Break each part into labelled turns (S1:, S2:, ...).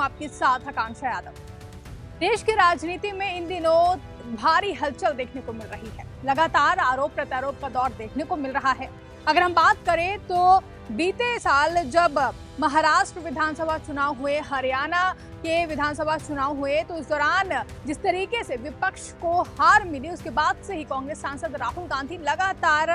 S1: आपके साथ आकांक्षा यादव। देश की राजनीति में इन दिनों भारी हलचल देखने को मिल रही है। लगातार आरोप प्रत्यारोप का दौर देखने को मिल रहा है। अगर हम बात करें तो बीते साल जब महाराष्ट्र विधानसभा चुनाव हुए, हरियाणा के विधानसभा चुनाव हुए, तो इस दौरान जिस तरीके से विपक्ष को हार मिली, उसके बाद से ही कांग्रेस सांसद राहुल गांधी लगातार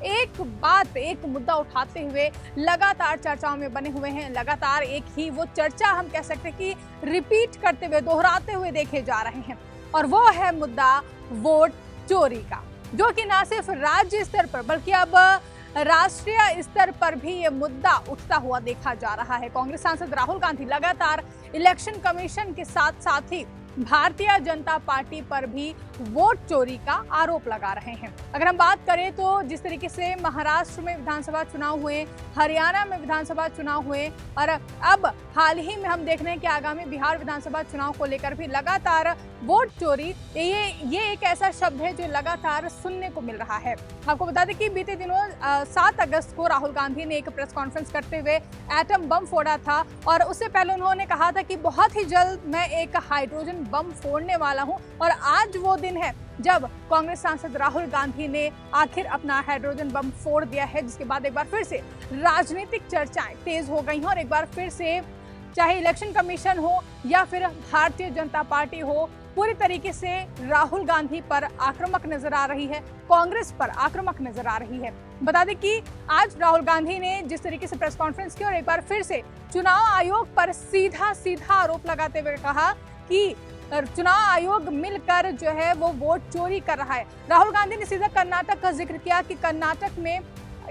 S1: एक मुद्दा उठाते हुए लगातार चर्चाओं में बने हुए हैं। लगातार एक ही वो चर्चा हम कह सकते हैं कि रिपीट करते हुए, दोहराते हुए देखे जा रहे हैं, और वो है मुद्दा वोट चोरी का, जो कि न सिर्फ राज्य स्तर पर बल्कि अब राष्ट्रीय स्तर पर भी ये मुद्दा उठता हुआ देखा जा रहा है। कांग्रेस सांसद राहुल गांधी लगातार इलेक्शन कमीशन के साथ साथ ही भारतीय जनता पार्टी पर भी वोट चोरी का आरोप लगा रहे हैं। अगर हम बात करें तो जिस तरीके से महाराष्ट्र में विधानसभा चुनाव हुए, हरियाणा में विधानसभा चुनाव हुए, और अब हाल ही में हम देख रहे हैं कि आगामी बिहार विधानसभा चुनाव को लेकर भी लगातार वोट चोरी, ये एक ऐसा शब्द है जो लगातार सुनने को मिल रहा है। आपको बता दें कि बीते दिनों 7 अगस्त को राहुल गांधी ने एक प्रेस कॉन्फ्रेंस करते हुए एटम बम फोड़ा था, और उससे पहले उन्होंने कहा था कि बहुत ही जल्द मैं एक हाइड्रोजन बम फोड़ने वाला हूं, और आज वो दिन है जब कांग्रेस सांसद राहुल गांधी ने आखिर अपना हाइड्रोजन बम फोड़ दिया है, जिसके बाद एक बार फिर से राजनीतिक चर्चाएं तेज हो गई हैं, और एक बार फिर से चाहे इलेक्शन कमीशन हो या फिर भारतीय जनता पार्टी हो, पूरी तरीके से राहुल गांधी पर आक्रामक नजर आ रही है, कांग्रेस पर आक्रामक नजर आ रही है। बता दें कि आज राहुल गांधी ने जिस तरीके से प्रेस कॉन्फ्रेंस की और एक बार फिर से चुनाव आयोग पर सीधा आरोप लगाते हुए कहा कि चुनाव आयोग मिलकर जो है वो वोट चोरी कर रहा है। राहुल गांधी ने सीधा कर्नाटक का जिक्र किया कि कर्नाटक में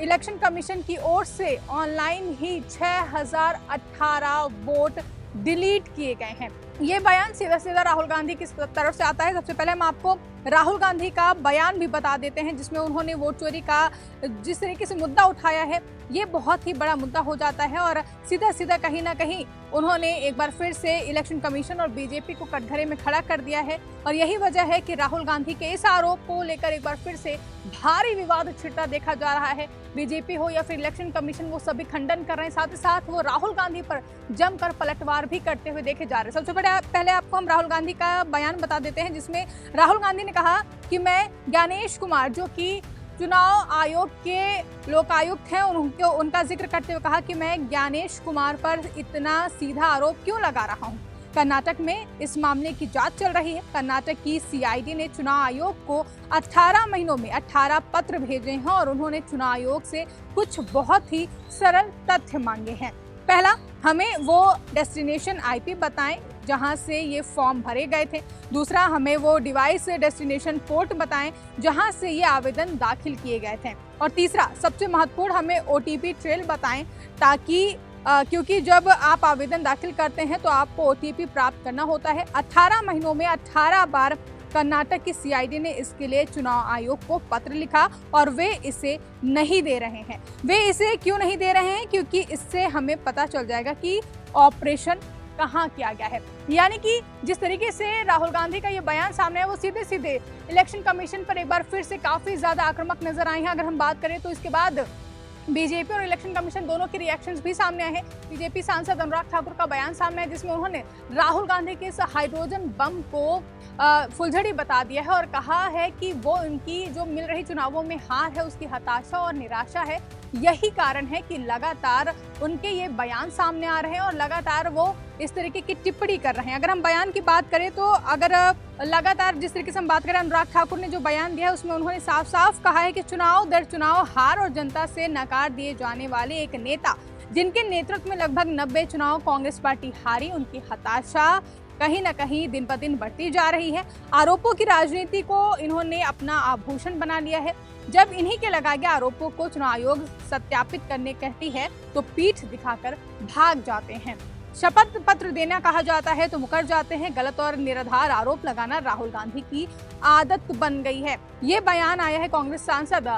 S1: इलेक्शन कमीशन की ओर से ऑनलाइन ही 6018 वोट डिलीट किए गए हैं। ये बयान सीधा राहुल गांधी की तरफ से आता है। सबसे पहले हम आपको राहुल गांधी का बयान भी बता देते हैं, जिसमें उन्होंने वोट चोरी का जिस तरीके से मुद्दा उठाया है, ये बहुत ही बड़ा मुद्दा हो जाता है, और सीधा कहीं ना कहीं उन्होंने एक बार फिर से इलेक्शन कमीशन और बीजेपी को कटघरे में खड़ा कर दिया है। और यही वजह है कि राहुल गांधी के इस आरोप को लेकर एक बार फिर से भारी विवाद छिड़ता देखा जा रहा है। बीजेपी हो या फिर इलेक्शन कमीशन, वो सभी खंडन कर रहे हैं, साथ ही साथ वो राहुल गांधी पर जमकर पलटवार भी करते हुए देखे जा रहे हैं। सबसे पहले आपको हम राहुल गांधी का बयान बता देते हैं, जिसमें राहुल गांधी ने कहा कि मैं ज्ञानेश कुमार, जो कि चुनाव आयोग के लोकायुक्त हैं, उनका जिक्र करते हुए कहा कि मैं ज्ञानेश कुमार पर इतना सीधा आरोप क्यों लगा रहा हूं। कर्नाटक में इस मामले की जांच चल रही है। कर्नाटक की सीआईडी ने चुनाव आयोग को 18 महीनों में 18 पत्र भेजे हैं, और उन्होंने चुनाव आयोग से कुछ बहुत ही सरल तथ्य मांगे हैं। पहला, हमें वो डेस्टिनेशन आईपी बताएं जहां से ये फॉर्म भरे गए थे। दूसरा, हमें वो डिवाइस डेस्टिनेशन पोर्ट बताएं जहां से ये आवेदन दाखिल किए गए थे। और तीसरा, सबसे महत्वपूर्ण, हमें ओटीपी ट्रेल बताएं, ताकि क्योंकि जब आप आवेदन दाखिल करते हैं तो आपको ओटीपी प्राप्त करना होता है। 18 महीनों में 18 बार कर्नाटक की सीआईडी ने इसके लिए चुनाव आयोग को पत्र लिखा, और वे इसे नहीं दे रहे हैं। वे इसे क्यों नहीं दे रहे हैं? क्योंकि इससे हमें पता चल जाएगा कि ऑपरेशन कहाँ किया गया है। यानी कि जिस तरीके से राहुल गांधी का ये बयान सामने है, वो सीधे इलेक्शन कमीशन पर एक बार फिर से काफी ज्यादा आक्रामक नजर आए हैं। अगर हम बात करें तो इसके बाद बीजेपी और इलेक्शन कमीशन दोनों के रिएक्शंस भी सामने आए हैं। बीजेपी सांसद अनुराग ठाकुर का बयान सामने है, जिसमें उन्होंने राहुल गांधी के इस हाइड्रोजन बम को फुलझड़ी बता दिया है, और कहा है कि वो उनकी जो मिल रही चुनावों में हार है, उसकी हताशा और निराशा है। यही कारण है कि लगातार उनके ये बयान सामने आ रहे हैं, और लगातार वो इस तरीके की टिप्पणी कर रहे हैं। अगर हम बयान की बात करें तो अगर लगातार जिस तरीके से हम बात करें, अनुराग ठाकुर ने जो बयान दिया है उसमें उन्होंने साफ कहा है कि चुनाव दर चुनाव हार और जनता से नकार दिए जाने वाले एक नेता, जिनके नेतृत्व में लगभग 90 चुनाव कांग्रेस पार्टी हारी, उनकी हताशा कहीं न कहीं दिन ब दिन बढ़ती जा रही है। आरोपों की राजनीति को इन्होंने अपना आभूषण बना लिया है। जब इन्हीं के लगाए गए आरोपों को चुनाव आयोग सत्यापित करने कहती है तो पीठ दिखाकर भाग जाते हैं। शपथ पत्र देना कहा जाता है तो मुकर जाते हैं। गलत और निराधार आरोप लगाना राहुल गांधी की आदत बन गई है। ये बयान आया है कांग्रेस सांसद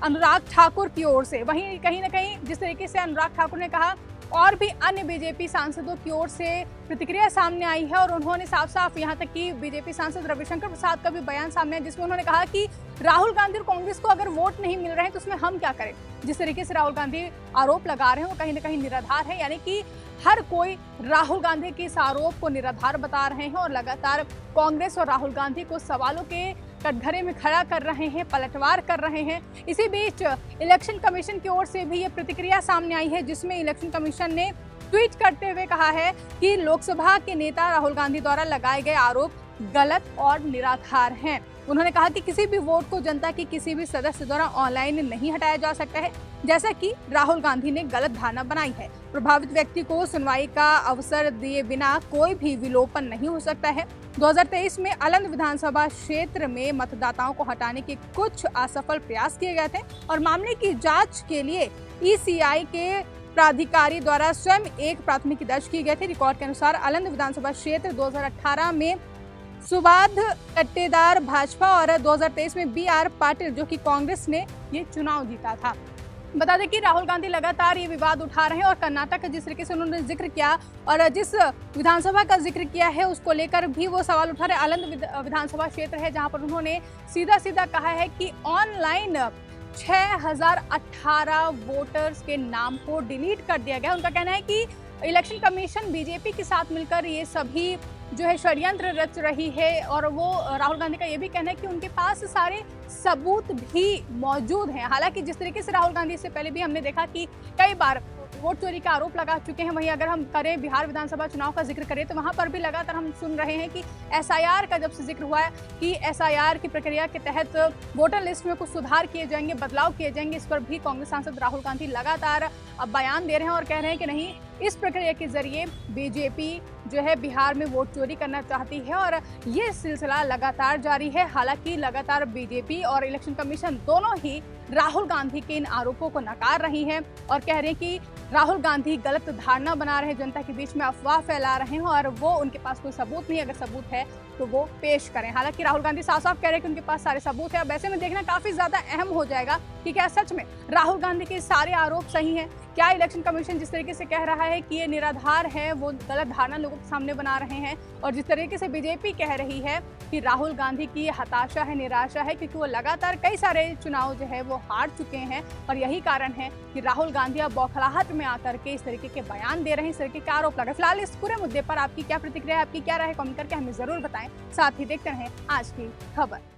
S1: अनुराग ठाकुर की ओर से। वहीं कहीं न कहीं जिस तरीके से अनुराग ठाकुर ने कहा, और भी अन्य बीजेपी सांसदों की ओर से प्रतिक्रिया सामने आई है, और उन्होंने साफ यहाँ तक कि बीजेपी सांसद रविशंकर प्रसाद का भी बयान सामने है, जिसमें उन्होंने कहा कि राहुल गांधी और कांग्रेस को अगर वोट नहीं मिल रहे हैं तो उसमें हम क्या करें। जिस तरीके से राहुल गांधी आरोप लगा रहे हैं वो कहीं न कहीं निराधार है, यानी कि हर कोई राहुल गांधी के इस आरोप को निराधार बता रहे हैं और लगातार कांग्रेस और राहुल गांधी को सवालों के कटघरे में खड़ा कर रहे हैं, पलटवार कर रहे हैं। इसी बीच इलेक्शन कमीशन की ओर से भी ये प्रतिक्रिया सामने आई है, जिसमें इलेक्शन कमीशन ने ट्वीट करते हुए कहा है कि लोकसभा के नेता राहुल गांधी द्वारा लगाए गए आरोप गलत और निराधार हैं। उन्होंने कहा कि किसी भी वोट को जनता की किसी भी सदस्य द्वारा ऑनलाइन नहीं हटाया जा सकता है, जैसा कि राहुल गांधी ने गलत धारणा बनाई है। प्रभावित व्यक्ति को सुनवाई का अवसर दिए बिना कोई भी विलोपन नहीं हो सकता है। 2023 में अलंग विधानसभा क्षेत्र में मतदाताओं को हटाने के कुछ असफल प्रयास किए गए थे और मामले की जांच के लिए ईसीआई के प्राधिकारी द्वारा स्वयं एक प्राथमिकी दर्ज की गई थी। रिकॉर्ड के अनुसार अलंग विधानसभा क्षेत्र 2018 में सुबाध कट्टेदार भाजपा और 2023 में BR पाटिल जो कि कांग्रेस ने ये चुनाव जीता था। बता दें कि राहुल गांधी लगातार ये विवाद उठा रहे हैं और कर्नाटक का जिस तरीके से उन्होंने जिक्र किया और जिस विधानसभा का जिक्र किया है उसको लेकर भी वो सवाल उठा रहे। अलंग विधानसभा क्षेत्र है जहां पर उन्होंने सीधा सीधा कहा है कि ऑनलाइन 6018 वोटर्स के नाम को डिलीट कर दिया गया। उनका कहना है कि इलेक्शन कमीशन बीजेपी के साथ मिलकर ये सभी जो है षड्यंत्र रच रही है और वो राहुल गांधी का ये भी कहना है कि उनके पास सारे सबूत भी मौजूद हैं। हालांकि जिस तरीके से राहुल गांधी से पहले भी हमने देखा कि कई बार वोट चोरी का आरोप लगा चुके हैं, वहीं अगर हम करें बिहार विधानसभा चुनाव का जिक्र करें तो वहां पर भी लगातार हम सुन रहे हैं कि एसआईआर का जब से जिक्र हुआ है कि एसआईआर की प्रक्रिया के तहत वोटर लिस्ट में कुछ सुधार किए जाएंगे, बदलाव किए जाएंगे। इस पर भी कांग्रेस सांसद राहुल गांधी लगातार अब बयान दे रहे हैं और कह रहे हैं कि नहीं, इस प्रक्रिया के जरिए बीजेपी जो है बिहार में वोट चोरी करना चाहती है और ये सिलसिला लगातार जारी है। हालांकि लगातार बीजेपी और इलेक्शन कमीशन दोनों ही राहुल गांधी के इन आरोपों को नकार रही हैं और कह रहे हैं कि राहुल गांधी गलत धारणा बना रहे हैं, जनता के बीच में अफवाह फैला रहे हैं और वो उनके पास कोई सबूत नहीं, अगर सबूत है तो वो पेश करें। हालांकि राहुल गांधी साफ साफ कह रहे हैं कि उनके पास सारे सबूत है। अब ऐसे में देखना काफी ज्यादा अहम हो जाएगा कि क्या सच में राहुल गांधी के सारे आरोप सही हैं। क्या इलेक्शन कमीशन जिस तरीके से कह रहा है कि ये निराधार है, वो गलत धारणा लोगों के सामने बना रहे हैं और जिस तरीके से बीजेपी कह रही है कि राहुल गांधी की हताशा है, निराशा है, क्योंकि वो लगातार कई सारे चुनाव जो है वो हार चुके हैं और यही कारण है कि राहुल गांधी अब बौखलाहट में आकर के इस तरीके के बयान दे रहे हैं, इस तरीके के आरोप लगा। फिलहाल इस पूरे मुद्दे पर आपकी क्या प्रतिक्रिया है, आपकी क्या राय है, कमेंट करके हमें जरूर बताएं। साथ ही देखते रहें आज की खबर।